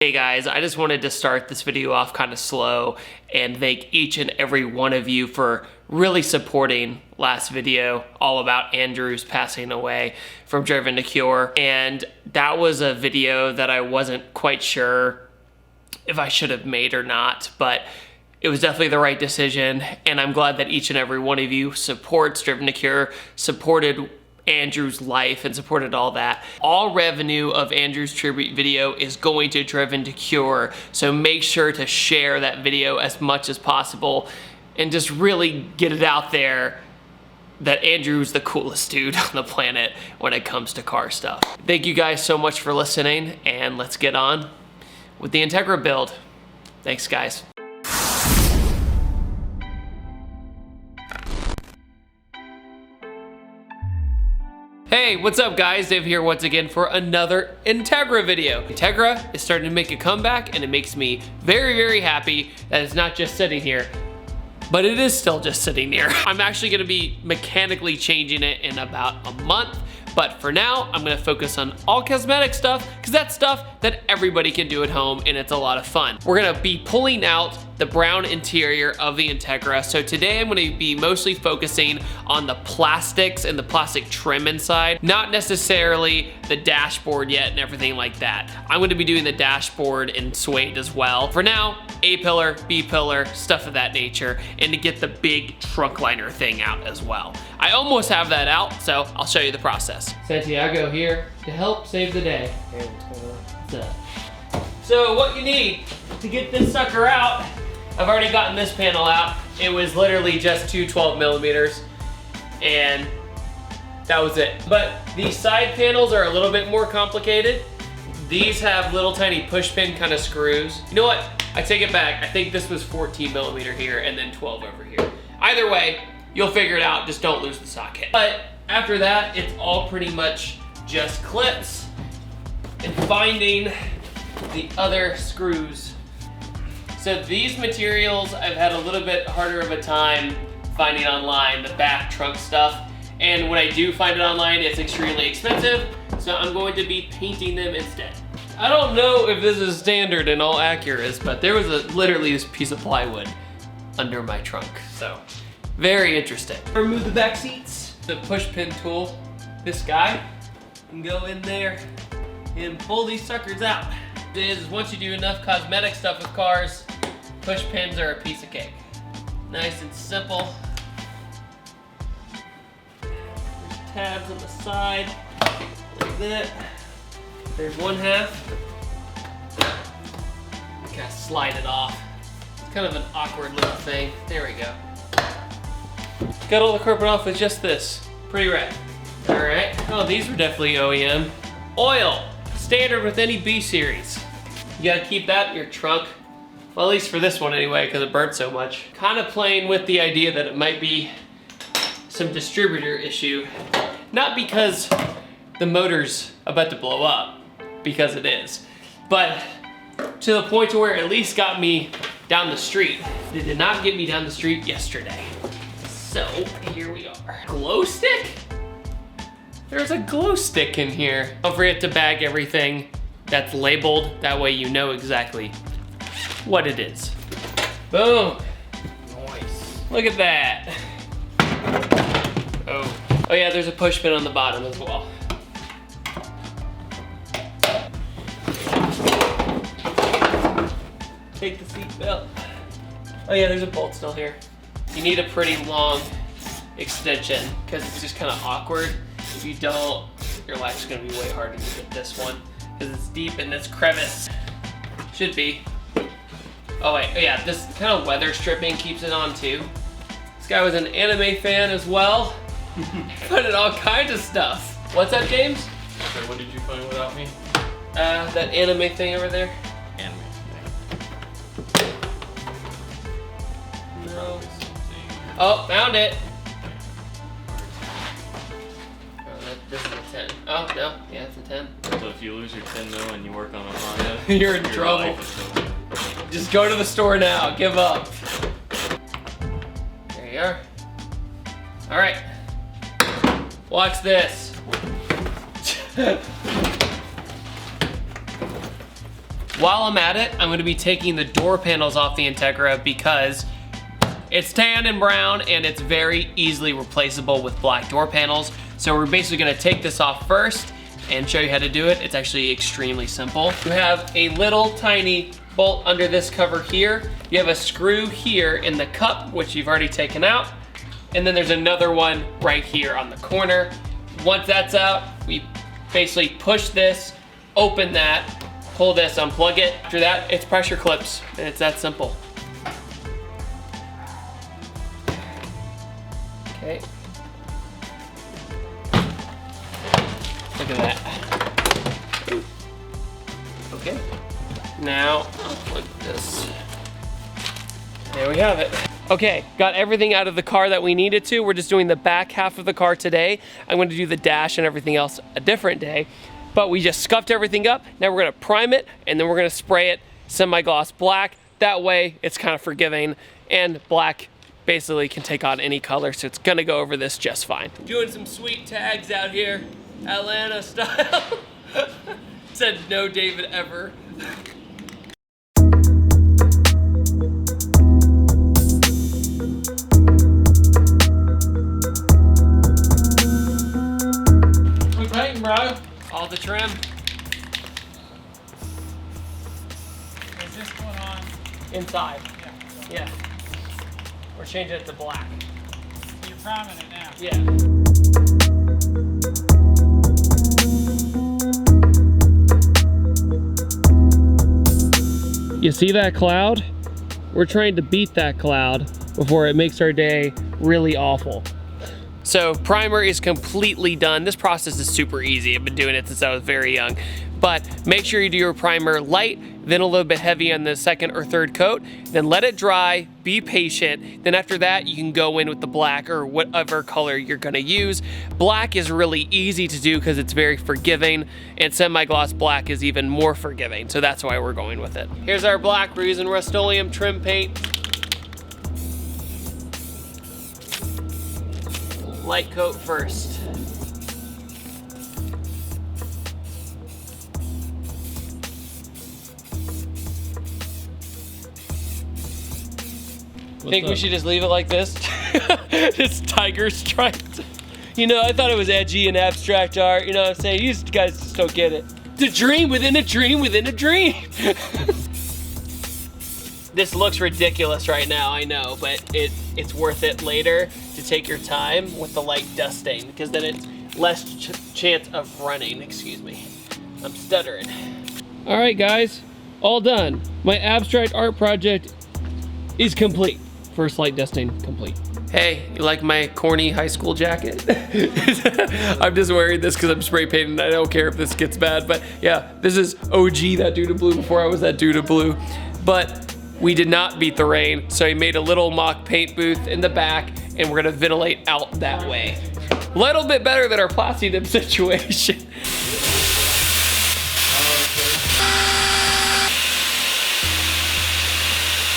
Hey guys, I just wanted to start this video off kind of slow and thank each and every one of you for really supporting last video all about Andrew's passing away from Driven to Cure. And that was a video that I wasn't quite sure if I should have made or not, but it was definitely the right decision. And I'm glad that each and every one of you supports Driven to Cure, supported Andrew's life and supported all that. All revenue of Andrew's tribute video is going to Driven to Cure, so make sure to share that video as much as possible and just really get it out there that Andrew's the coolest dude on the planet when it comes to car stuff. Thank you guys so much for listening, and let's get on with the Integra build. Thanks guys. Hey, what's up guys? Dave here once again for another Integra video. Integra is starting to make a comeback and it makes me very, very happy that it's not just sitting here, but it is still just sitting here. I'm actually gonna be mechanically changing it in about a month, but for now, I'm gonna focus on all cosmetic stuff because that's stuff that everybody can do at home and it's a lot of fun. We're gonna be pulling out the brown interior of the Integra. So today I'm gonna be mostly focusing on the plastics and the plastic trim inside, not necessarily the dashboard yet and everything like that. I'm gonna be doing the dashboard in suede as well. For now, A-pillar, B-pillar, stuff of that nature, and to get the big trunk liner thing out as well. I almost have that out, so I'll show you the process. Santiago here to help save the day. Hey, what's going on? So what you need to get this sucker out, I've already gotten this panel out. It was literally just two 12 millimeters, and that was it. But these side panels are a little bit more complicated. These have little tiny push pin kind of screws. You know what? I take it back. I think this was 14 millimeter here and then 12 over here. Either way, you'll figure it out. Just don't lose the socket. But after that, it's all pretty much just clips and finding the other screws. So these materials I've had a little bit harder of a time finding online, the back trunk stuff. And when I do find it online, it's extremely expensive. So I'm going to be painting them instead. I don't know if this is standard in all Acuras, but there was literally this piece of plywood under my trunk. So very interesting. Remove the back seats. The push pin tool, this guy, can go in there and pull these suckers out. Is once you do enough cosmetic stuff with cars, push pins are a piece of cake. Nice and simple. There's tabs on the side, like that. There's one half. Kind of slide it off. It's kind of an awkward little thing. There we go. Got all the carpet off with just this. Pretty rad. All right. Oh, these were definitely OEM. Oil. Standard with any B series. You gotta keep that in your trunk. Well, at least for this one anyway, because it burnt so much. Kind of playing with the idea that it might be some distributor issue. Not because the motor's about to blow up, because it is. But to the point to where it at least got me down the street. It did not get me down the street yesterday. So, here we are. Glow stick? There's a glow stick in here. Don't forget to bag everything that's labeled. That way you know exactly what it is. Boom. Nice. Look at that. Oh yeah, there's a push pin on the bottom as well. Take the seat belt. Oh yeah, there's a bolt still here. You need a pretty long extension because it's just kind of awkward. If you don't, your life's gonna be way harder to get this one because it's deep in this crevice. Should be. Oh wait, oh yeah, this kind of weather stripping keeps it on too. This guy was an anime fan as well. Put in all kinds of stuff. What's up, James? So what did you find without me? That anime thing over there. Anime. No. Oh, found it. This is a 10. Oh, no. Yeah, it's a 10. So if you lose your 10 mil and you work on a Honda, you're in trouble. life is over. Just go to the store now. Give up. There you are. All right. Watch this. While I'm at it, I'm gonna be taking the door panels off the Integra because it's tan and brown and it's very easily replaceable with black door panels. So we're basically gonna take this off first and show you how to do it. It's actually extremely simple. You have a little tiny bolt under this cover here. You have a screw here in the cup, which you've already taken out. And then there's another one right here on the corner. Once that's out, we basically push this, open that, pull this, unplug it. After that, it's pressure clips, and it's that simple. Okay. Look at that. Ooh. Okay. Now, unplug this. There we have it. Okay, got everything out of the car that we needed to. We're just doing the back half of the car today. I'm going to do the dash and everything else a different day. But we just scuffed everything up. Now we're gonna prime it and then we're gonna spray it semi-gloss black. That way it's kind of forgiving, and black basically can take on any color, so it's gonna go over this just fine. Doing some sweet tags out here, Atlanta style. Said no David ever. Quit painting, bro. All the trim. Is this going on? Inside. Yeah. Yeah. We're changing it to black. You're priming it now. Yeah. You see that cloud? We're trying to beat that cloud before it makes our day really awful. So primer is completely done. This process is super easy. I've been doing it since I was very young. But make sure you do your primer light, then a little bit heavy on the second or third coat, then let it dry, be patient. Then after that, you can go in with the black or whatever color you're gonna use. Black is really easy to do because it's very forgiving, and semi-gloss black is even more forgiving. So that's why we're going with it. Here's our black. We're using Rust-Oleum trim paint. Light coat first. Think we should just leave it like this? It's tiger striped. You know, I thought it was edgy and abstract art. You know what I'm saying? You guys just don't get it. The dream within a dream within a dream. This looks ridiculous right now, I know, but it's worth it later to take your time with the light dust stain, because then it's less chance of running. Excuse me, I'm stuttering. All right, guys, all done. My abstract art project is complete. First light dust stain complete. Hey, you like my corny high school jacket? I'm just wearing this because I'm spray painting. I don't care if this gets bad, but yeah, this is OG ThatDudeinBlue before I was ThatDudeinBlue. But we did not beat the rain, so I made a little mock paint booth in the back, and we're gonna ventilate out that way. A little bit better than our Placidum situation.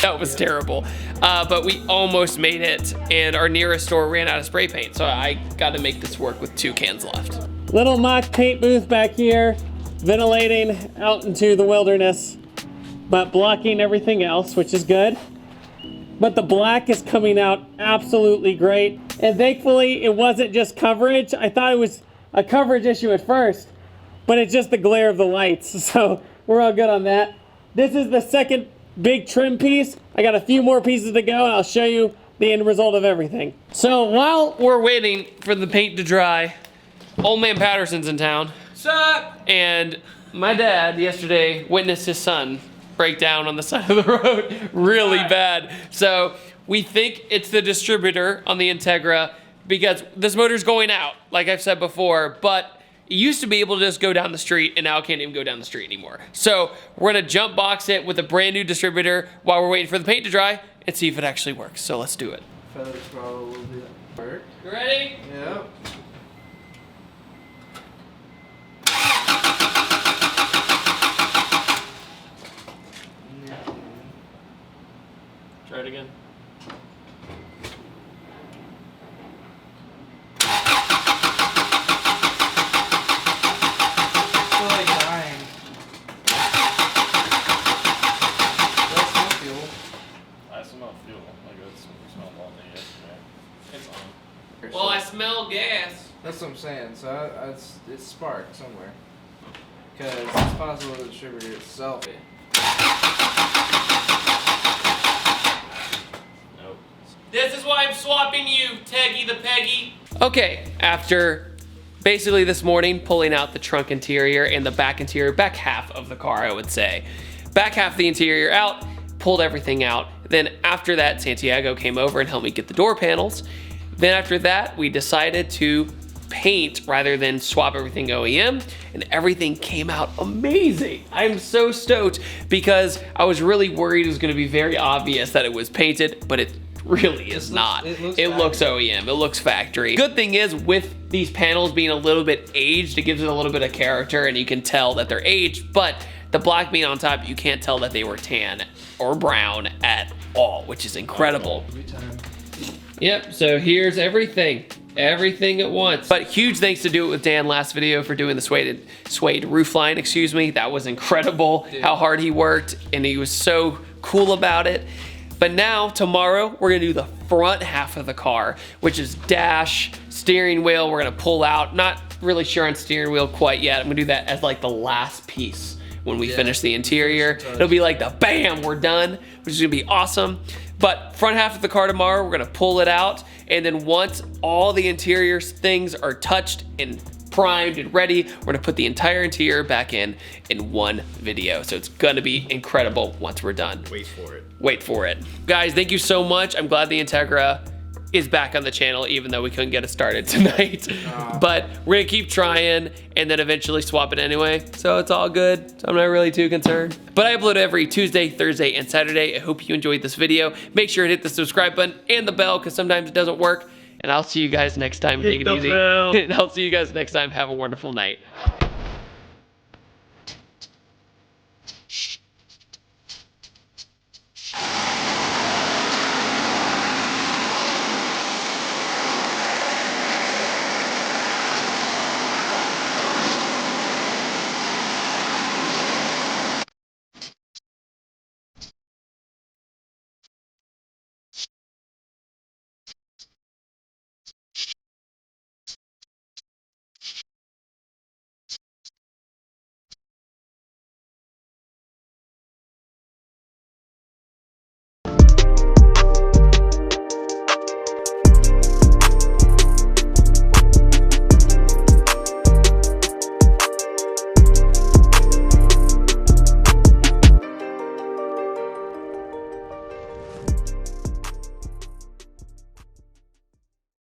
That was terrible, but we almost made it, and our nearest store ran out of spray paint, so I got to make this work with 2 cans left. Little mock paint booth back here, ventilating out into the wilderness, but blocking everything else, which is good. But the black is coming out absolutely great. And thankfully, it wasn't just coverage. I thought it was a coverage issue at first, but it's just the glare of the lights. So we're all good on that. This is the second big trim piece. I got a few more pieces to go, and I'll show you the end result of everything. So while we're waiting for the paint to dry, old man Patterson's in town. Sup? And my dad yesterday witnessed his son break down on the side of the road really bad. So we think it's the distributor on the Integra because this motor's going out, like I've said before, but it used to be able to just go down the street, and now it can't even go down the street anymore. So we're gonna jump box it with a brand new distributor while we're waiting for the paint to dry and see if it actually works. So let's do it. Feather throttle will do that work. You ready? Yep. Try it again. Well, I smell gas. That's what I'm saying. So it's sparked somewhere. Because it's possible the distributor itself. Nope. This is why I'm swapping you, Teggy the Peggy. Okay, after basically this morning pulling out the trunk interior and the back interior, back half of the car, I would say. Back half of the interior out, pulled everything out. Then after that, Santiago came over and helped me get the door panels. Then after that, we decided to paint rather than swap everything OEM, and everything came out amazing. I'm so stoked because I was really worried it was gonna be very obvious that it was painted, but it really is not. It looks OEM, it looks factory. Good thing is with these panels being a little bit aged, it gives it a little bit of character and you can tell that they're aged, but the black being on top, you can't tell that they were tan or brown at all, which is incredible. Yep, so here's everything at once. But huge thanks to Do It With Dan last video for doing the suede roof line, excuse me. That was incredible, how hard he worked, and he was so cool about it. But now, tomorrow, we're gonna do the front half of the car, which is dash, steering wheel, we're gonna pull out. Not really sure on steering wheel quite yet. I'm gonna do that as like the last piece when we finish the interior. It'll be like the bam, we're done, which is gonna be awesome. But front half of the car tomorrow, we're gonna pull it out, and then once all the interior things are touched and primed and ready, we're gonna put the entire interior back in one video. So it's gonna be incredible once we're done. Wait for it. Wait for it. Guys, thank you so much. I'm glad the Integra is back on the channel, even though we couldn't get it started tonight. But we're gonna keep trying and then eventually swap it anyway. So it's all good. So I'm not really too concerned. But I upload every Tuesday, Thursday, and Saturday. I hope you enjoyed this video. Make sure to hit the subscribe button and the bell because sometimes it doesn't work. And I'll see you guys next time. Take it easy. And I'll see you guys next time. Have a wonderful night.